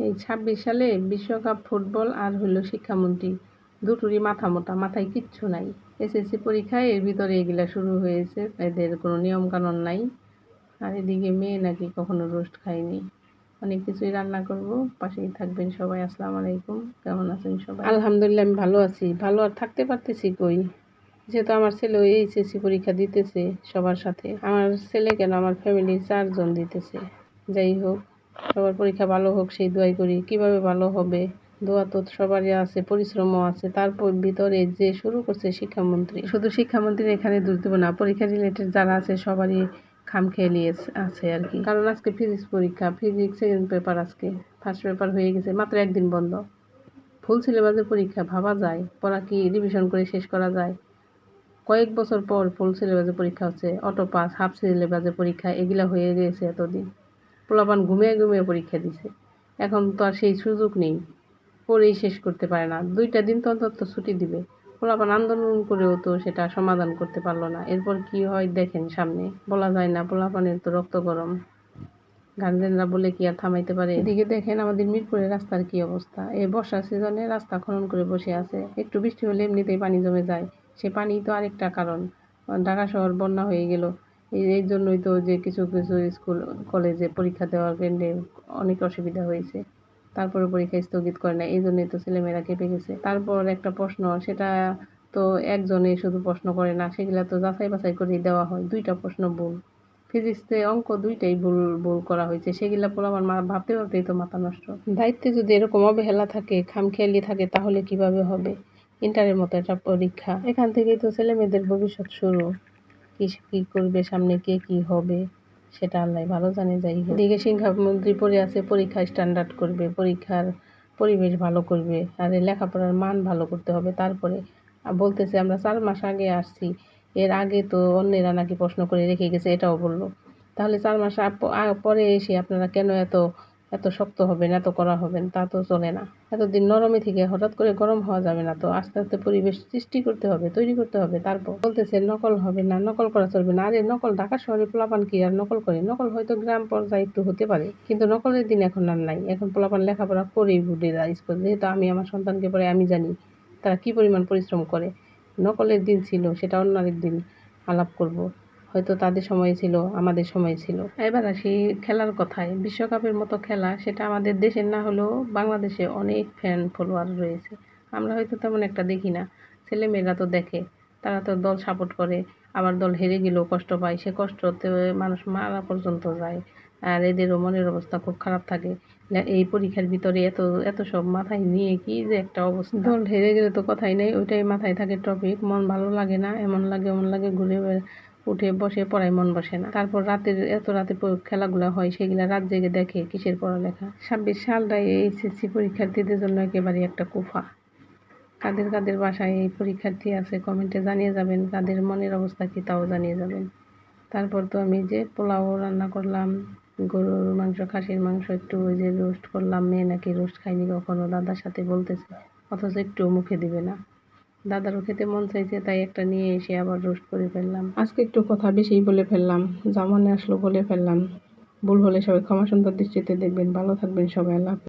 এই ২৬ সালে বিশ্বকাপ ফুটবল আর হলো শিক্ষামন্ত্রী দুটোরই মাথা মোটা, মাথায় কিচ্ছু নাই। এসএসসি পরীক্ষায় এর ভিতরে এগুলা শুরু হয়েছে, এদের কোনো নিয়মকানুন নাই। আর এদিকে মেয়ে নাকি কখনো রোস্ট খায়নি। অনেক কিছুই রান্না করব, পাশেই থাকবেন সবাই। আসসালামু আলাইকুম, কেমন আছেন সবাই? আলহামদুলিল্লাহ আমি ভালো আছি। ভালো আর থাকতে পারতেছি কই, যেহেতু আমার ছেলে ওই এইচএসসি পরীক্ষা দিতেছে সবার সাথে। আমার ছেলে কেন, আমার ফ্যামিলির 4 জন দিতেছে। যাই হোক, সবার পরীক্ষা ভালো হোক সেই দোয়াই করি। কিভাবে ভালো হবে, দোয়া তো সবারই আছে, পরিশ্রমও আছে। তারপর ভিতরে যে শুরু করছে শিক্ষামন্ত্রী, শুধু শিক্ষামন্ত্রীর এখানে দোষ দেব না, পরীক্ষা রিলেটেড যারা আছে সবারই খামখেয়ালি আছে আর কি। কারণ আজকে ফিজিক্স পরীক্ষা, ফিজিক্স সেকেন্ড পেপার, আজকে ফার্স্ট পেপার হয়ে গেছে, মাত্র একদিন বন্ধ। ফুল সিলেবাসের পরীক্ষা, ভাবা যায় পড়া কি রিভিশন করে শেষ করা যায়? কয়েক বছর পর ফুল সিলেবাসের পরীক্ষা হচ্ছে, অটো পাস, হাফ সিলেবাসের পরীক্ষা, এগুলা হয়ে গেছে এতদিন। পোলাপান ঘুমিয়ে ঘুমিয়ে পরীক্ষা দিছে। এখন তো আর সেই সুযোগ নেই, পড়েই শেষ করতে পারে না। 2টা দিন তো অন্তত ছুটি দিবে। পোলাপান আন্দোলন করেও তো সেটা সমাধান করতে পারলো না। এরপর কি হয় দেখেন সামনে, বলা যায় না। পোলাপানের তো রক্ত গরম, গার্জেনরা বলে কি আর থামাইতে পারে? এদিকে দেখেন আমাদের মিরপুরের রাস্তার কি অবস্থা। এই বর্ষার সিজনে রাস্তা খনন করে বসে আছে, একটু বৃষ্টি হলে এমনিতেই পানি জমে যায়। সে পানি তো আরেকটা কারণ, ঢাকা শহর বন্যা হয়ে গেল। এই জন্যই তো যে কিছু কিছু স্কুল কলেজে পরীক্ষা দেওয়ার কেন্দ্রে অনেক অসুবিধা হয়েছে। তারপরে পরীক্ষা স্থগিত করে না, এই জন্যই তো ছেলেমেয়েরা কেঁপে গেছে। তারপর একটা প্রশ্ন, সেটা তো একজনে শুধু প্রশ্ন করে না, সেগুলা তো যাচাই বাছাই করে দেওয়া হয়। 2টা প্রশ্ন ভুল, ফিজিক্সে অঙ্ক 2টাই ভুল ভুল করা হয়েছে। সেগুলা পোলাপান ভাবতে ভাবতেই তো মাথা নষ্ট। দায়িত্বে যদি এরকম অবহেলা থাকে, খামখেয়ালি থাকে, তাহলে কিভাবে হবে? ইন্টারের মতো একটা পরীক্ষা, এখান থেকেই তো ছেলে মেয়েদের ভবিষ্যৎ শুরু। কি করবে সামনে, কে কি হবে সেটা আল্লাহ ভালো জানে। যাই হোক, এদিকে শিক্ষামন্ত্রী পড়ে আছে পরীক্ষা স্ট্যান্ডার্ড করবে, পরীক্ষার পরিবেশ ভালো করবে, আর লেখাপড়ার মান ভালো করতে হবে। তারপরে বলতেছে আমরা 4 মাস আগে আসছি, এর আগে তো অন্যেরা নাকি প্রশ্ন করে রেখে গেছে, এটাও বললো। তাহলে 4 মাস পরে এসে আপনারা কেন এত এত শক্ত হবেন, এত কড়া হবেন? তা তো চলে না। এতদিন নরমে থেকে হঠাৎ করে গরম হওয়া যাবে না তো, আস্তে আস্তে পরিবেশ সৃষ্টি করতে হবে, তৈরি করতে হবে। তারপর বলতেছে নকল হবে না, নকল করা চলবে না। আরে নকল ঢাকা শহরে পোলাপান কি আর নকল করে? নকল হয়তো গ্রাম পর্যায়ে একটু হতে পারে, কিন্তু নকলের দিন এখন আর নাই। এখন পোলাপান লেখাপড়া করেই বুঝে যায় স্কুল। যেহেতু আমি আমার সন্তানকে পড়ে, আমি জানি তারা কি পরিমাণ পরিশ্রম করে। নকলের দিন ছিল, সেটা অন্য আরেকদিন আলাপ করব। হয়তো তাদের সময় ছিল, আমাদের সময় ছিল। এবার আসি খেলার কথায়। বিশ্বকাপের মতো খেলা, সেটা আমাদের দেশের না হলেও বাংলাদেশে অনেক ফ্যান ফলোয়ার রয়েছে। আমরা হয়তো তেমন একটা দেখি না, ছেলেমেয়েরা তো দেখে। তারা তো দল সাপোর্ট করে, আবার দল হেরে গেলেও কষ্ট পায়। সে কষ্টতে মানুষ মারা পর্যন্ত যায়। আর এদেরও মনের অবস্থা খুব খারাপ থাকে। এই পরীক্ষার ভিতরে এত এত সব মাথায় নিয়ে কি যে একটা অবস্থা। দল হেরে গেলে তো কথাই নেই, ওইটাই মাথায় থাকে টপিক। মন ভালো লাগে না, এমন লাগে এমন লাগে, ঘুরে উঠে বসে পড়ায় মন বসে না। তারপর এত রাতে খেলাগুলো হয়, সেগুলা রাত জেগে দেখে, কিসের পড়ালেখা। 26 সালটাই এইচএসসি পরীক্ষার্থীদের জন্য একেবারে একটা কুফা। কাদের কাদের বাসায় এই পরীক্ষার্থী আছে কমেন্টে জানিয়ে যাবেন, কাদের মনের অবস্থা কি তাও জানিয়ে যাবেন। তারপর তো আমি যে পোলাও রান্না করলাম, গরুর মাংস, খাসির মাংস, একটু ওই যে রোস্ট করলাম। মেয়ে নাকি রোস্ট খায়নি কখনো, দাদার সাথে বলতেছে, অথচ একটুও মুখে দিবে না। দাদারও খেতে মন চাইছে, তাই একটা নিয়ে এসে আবার রোস্ট করে ফেললাম। আজকে একটু কথা বেশিই বলে ফেললাম, যা মনে আসলো বলে ফেললাম। ভুল হলে সবাই ক্ষমা সুন্দর দৃষ্টিতে দেখবেন। ভালো থাকবেন সবাই, আল্লাহ হাফেজ।